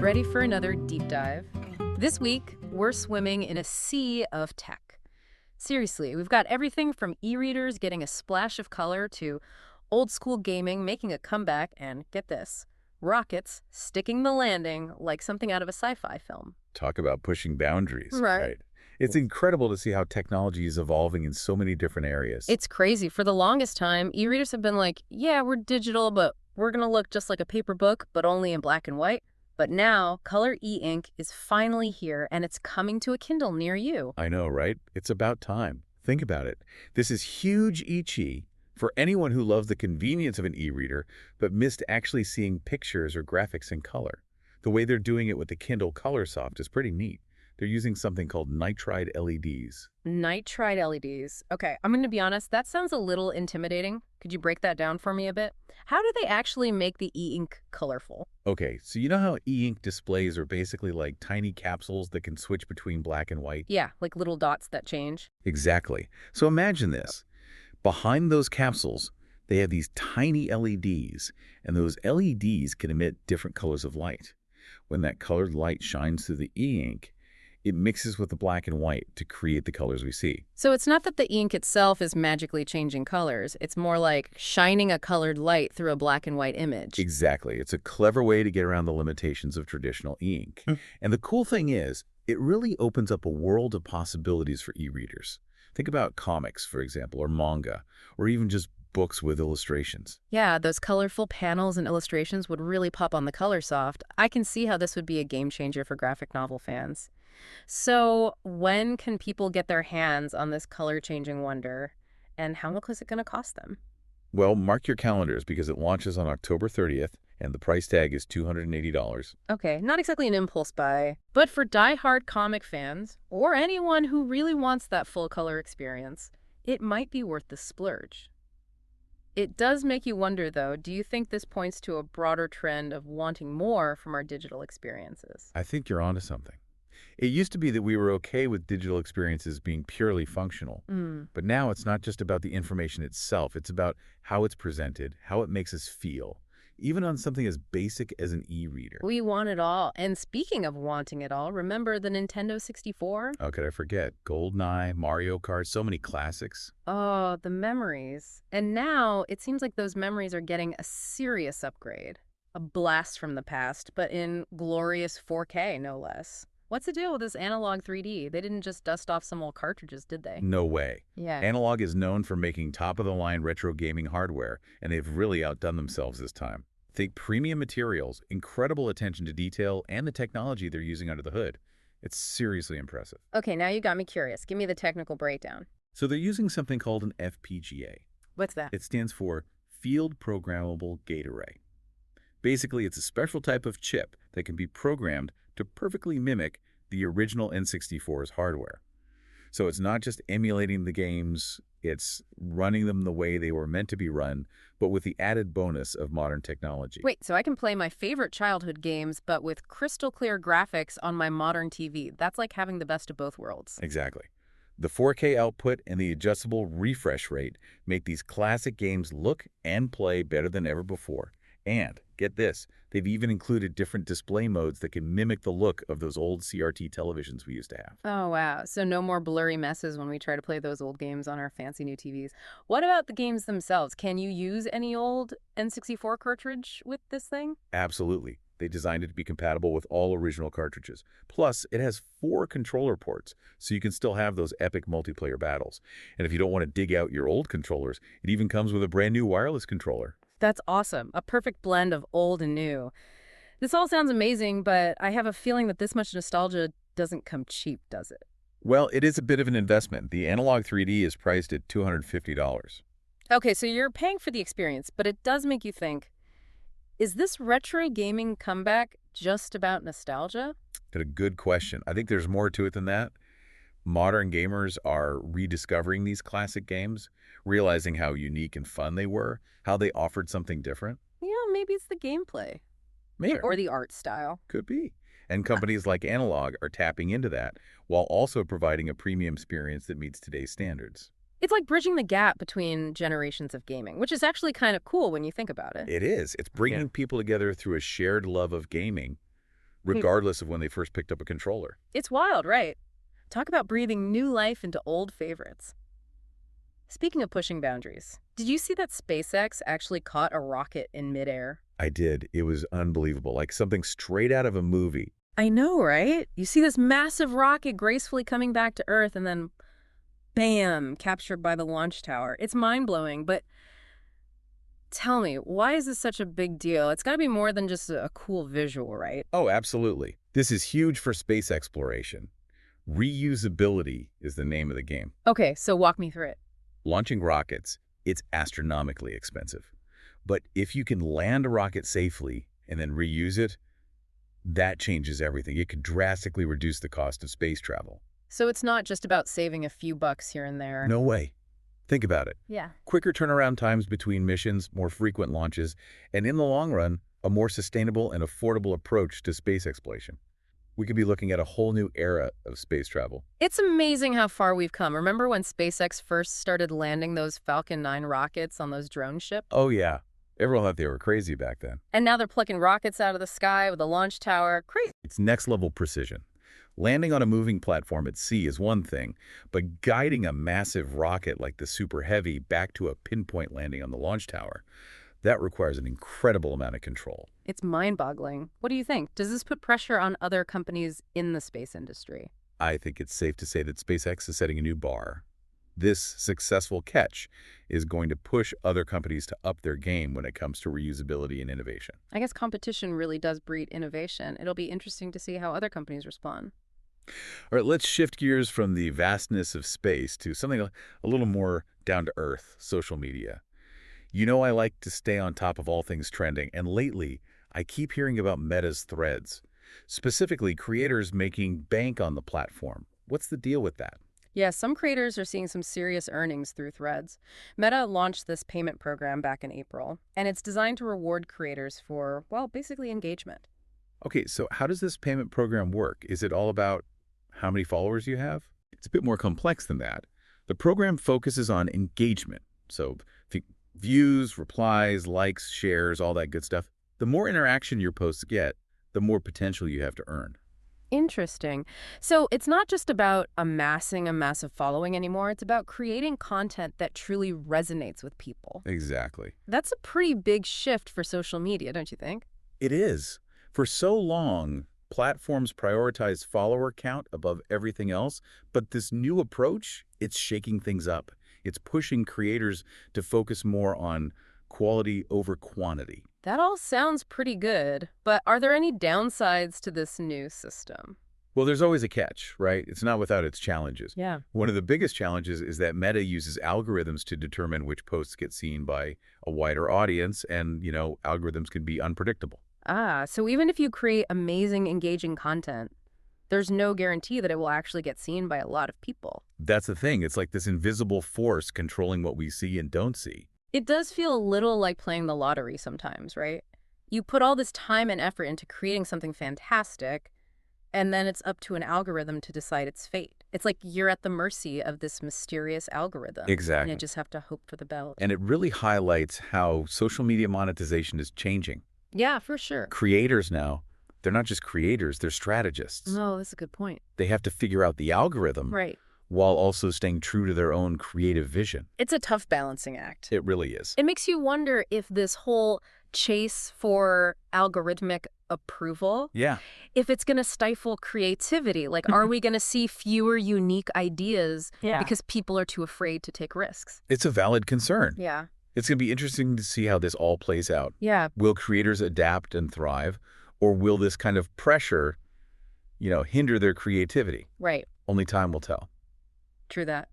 ready for another deep dive? This week, we're swimming in a sea of tech. Seriously, we've got everything from e-readers getting a splash of color to old-school gaming making a comeback and, get this, rockets sticking the landing like something out of a sci-fi film. Talk about pushing boundaries, Right. It's incredible to see how technology is evolving in so many different areas. It's crazy. For the longest time, e-readers have been like, yeah, we're digital, but we're going to look just like a paper book, but only in black and white. But now, color e-ink is finally here, and it's coming to a Kindle near you. I know, right? It's about time. Think about it. This is huge e-chi for anyone who loves the convenience of an e-reader, but missed actually seeing pictures or graphics in color. The way they're doing it with the Kindle Colorsoft is pretty neat. They're using something called nitride LEDs. Nitride LEDs. Okay, I'm going to be honest, that sounds a little intimidating. Could you break that down for me a bit? How do they actually make the e-ink colorful? Okay, so you know how e-ink displays are basically like tiny capsules that can switch between black and white? Yeah, like little dots that change. Exactly. So imagine this. Behind those capsules, they have these tiny LEDs, and those LEDs can emit different colors of light. When that colored light shines through the e-ink, it mixes with the black and white to create the colors we see. So it's not that the ink itself is magically changing colors. It's more like shining a colored light through a black and white image. Exactly. It's a clever way to get around the limitations of traditional ink. And the cool thing is, it really opens up a world of possibilities for e-readers. Think about comics, for example, or manga, or even just books with illustrations. Yeah, those colorful panels and illustrations would really pop on the Colorsoft. I can see how this would be a game changer for graphic novel fans. So when can people get their hands on this color-changing wonder, and how much is it going to cost them? Well, mark your calendars because it launches on October 30th, and the price tag is $280. Okay, not exactly an impulse buy, but for die-hard comic fans, or anyone who really wants that full-color experience, it might be worth the splurge. It does make you wonder, though, do you think this points to a broader trend of wanting more from our digital experiences? I think you're onto something. It used to be that we were okay with digital experiences being purely functional. But now it's not just about the information itself. It's about how it's presented, how it makes us feel, even on something as basic as an e-reader. We want it all. And speaking of wanting it all, remember the Nintendo 64? How could I forget? GoldenEye, Mario Kart, so many classics. Oh, the memories. And now it seems like those memories are getting a serious upgrade. A blast from the past, but in glorious 4K, no less. What's the deal with this analog 3D? They didn't just dust off some old cartridges, did they? No way. Yeah. Analog is known for making top-of-the-line retro gaming hardware, and they've really outdone themselves this time. Think premium materials, incredible attention to detail, and the technology they're using under the hood. It's seriously impressive. Okay, now you got me curious. Give me the technical breakdown. So they're using something called an FPGA. What's that? It stands for Field Programmable Gate Array. Basically, it's a special type of chip that can be programmed to perfectly mimic the original N64's hardware. So it's not just emulating the games, it's running them the way they were meant to be run, but with the added bonus of modern technology. Wait, so I can play my favorite childhood games, but with crystal clear graphics on my modern TV. That's like having the best of both worlds. Exactly. The 4K output and the adjustable refresh rate make these classic games look and play better than ever before. And, get this, they've even included different display modes that can mimic the look of those old CRT televisions we used to have. Oh, wow. So no more blurry messes when we try to play those old games on our fancy new TVs. What about the games themselves? Can you use any old N64 cartridge with this thing? Absolutely. They designed it to be compatible with all original cartridges. Plus, it has 4 controller ports, so you can still have those epic multiplayer battles. And if you don't want to dig out your old controllers, it even comes with a brand new wireless controller. That's awesome. A perfect blend of old and new. This all sounds amazing, but I have a feeling that this much nostalgia doesn't come cheap, does it? Well, it is a bit of an investment. The Analog 3D is priced at $250. Okay, so you're paying for the experience, but it does make you think, is this retro gaming comeback just about nostalgia? That's a good question. I think there's more to it than that. Modern gamers are rediscovering these classic games, realizing how unique and fun they were, how they offered something different. Yeah, maybe it's the gameplay. Maybe. Or the art style. Could be. And companies like Analog are tapping into that while also providing a premium experience that meets today's standards. It's like bridging the gap between generations of gaming, which is actually kind of cool when you think about it. It is. It's bringing people together through a shared love of gaming regardless of when they first picked up a controller. It's wild, right? Talk about breathing new life into old favorites. Speaking of pushing boundaries, did you see that SpaceX actually caught a rocket in midair? I did. It was unbelievable, like something straight out of a movie. I know, right? You see this massive rocket gracefully coming back to Earth and then, bam, captured by the launch tower. It's mind-blowing, but tell me, why is this such a big deal? It's got to be more than just a cool visual, right? Oh, absolutely. This is huge for space exploration. Reusability is the name of the game. Okay, so walk me through it. Launching rockets, it's astronomically expensive. But if you can land a rocket safely and then reuse it, that changes everything. It could drastically reduce the cost of space travel. So it's not just about saving a few bucks here and there. No way. Think about it. Yeah. Quicker turnaround times between missions, more frequent launches, and in the long run, a more sustainable and affordable approach to space exploration. We could be looking at a whole new era of space travel. It's amazing how far we've come. Remember when SpaceX first started landing those Falcon 9 rockets on those drone ships? Oh, yeah. Everyone thought they were crazy back then. And now they're plucking rockets out of the sky with a launch tower. Crazy. It's next-level precision. Landing on a moving platform at sea is one thing, but guiding a massive rocket like the Super Heavy back to a pinpoint landing on the launch tower, that requires an incredible amount of control. It's mind-boggling. What do you think? Does this put pressure on other companies in the space industry? I think it's safe to say that SpaceX is setting a new bar. This successful catch is going to push other companies to up their game when it comes to reusability and innovation. I guess competition really does breed innovation. It'll be interesting to see how other companies respond. All right, let's shift gears from the vastness of space to something a little more down to earth, social media. You know I like to stay on top of all things trending, and lately I keep hearing about Meta's Threads, specifically creators making bank on the platform. What's the deal with that? Yeah, some creators are seeing some serious earnings through Threads. Meta launched this payment program back in April, and it's designed to reward creators for, well, basically engagement. Okay, so how does this payment program work? Is it all about how many followers you have? It's a bit more complex than that. The program focuses on engagement. So views, replies, likes, shares, all that good stuff. The more interaction your posts get, the more potential you have to earn. Interesting. So it's not just about amassing a massive following anymore. It's about creating content that truly resonates with people. Exactly. That's a pretty big shift for social media, don't you think? It is. For so long, platforms prioritize follower count above everything else, but this new approach, it's shaking things up. It's pushing creators to focus more on quality over quantity. That all sounds pretty good, but are there any downsides to this new system? Well, there's always a catch, right? It's not without its challenges. Yeah. One of the biggest challenges is that Meta uses algorithms to determine which posts get seen by a wider audience, and, algorithms can be unpredictable. Ah, so even if you create amazing, engaging content, there's no guarantee that it will actually get seen by a lot of people. That's the thing. It's like this invisible force controlling what we see and don't see. It does feel a little like playing the lottery sometimes, right? You put all this time and effort into creating something fantastic, and then it's up to an algorithm to decide its fate. It's like you're at the mercy of this mysterious algorithm. Exactly. And you just have to hope for the best. And it really highlights how social media monetization is changing. Yeah, for sure. Creators now, they're not just creators, they're strategists. Oh, that's a good point. They have to figure out the algorithm. Right. While also staying true to their own creative vision. It's a tough balancing act. It really is. It makes you wonder if this whole chase for algorithmic approval, if it's going to stifle creativity. Like, are we going to see fewer unique ideas because people are too afraid to take risks? It's a valid concern. Yeah. It's going to be interesting to see how this all plays out. Yeah. Will creators adapt and thrive, or will this kind of pressure, hinder their creativity? Right. Only time will tell. True that.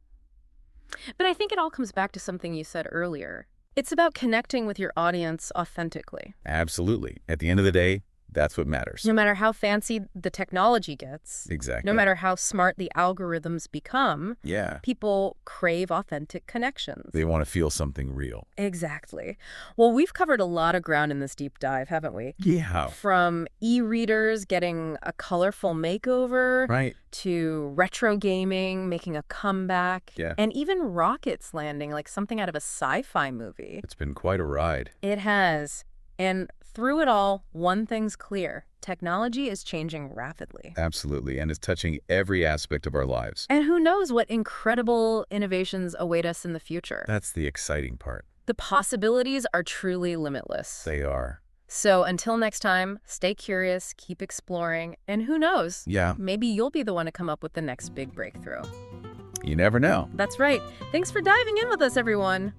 But I think it all comes back to something you said earlier. It's about connecting with your audience authentically. Absolutely. At the end of the day, that's what matters. No matter how fancy the technology gets. Exactly. No matter how smart the algorithms become. Yeah. People crave authentic connections. They want to feel something real. Exactly. Well, we've covered a lot of ground in this deep dive, haven't we? Yeah. From e-readers getting a colorful makeover. Right. To retro gaming making a comeback. Yeah. And even rockets landing like something out of a sci-fi movie. It's been quite a ride. It has. And through it all, one thing's clear. Technology is changing rapidly. Absolutely, and it's touching every aspect of our lives. And who knows what incredible innovations await us in the future. That's the exciting part. The possibilities are truly limitless. They are. So until next time, stay curious, keep exploring, and who knows? Yeah. Maybe you'll be the one to come up with the next big breakthrough. You never know. That's right. Thanks for diving in with us, everyone.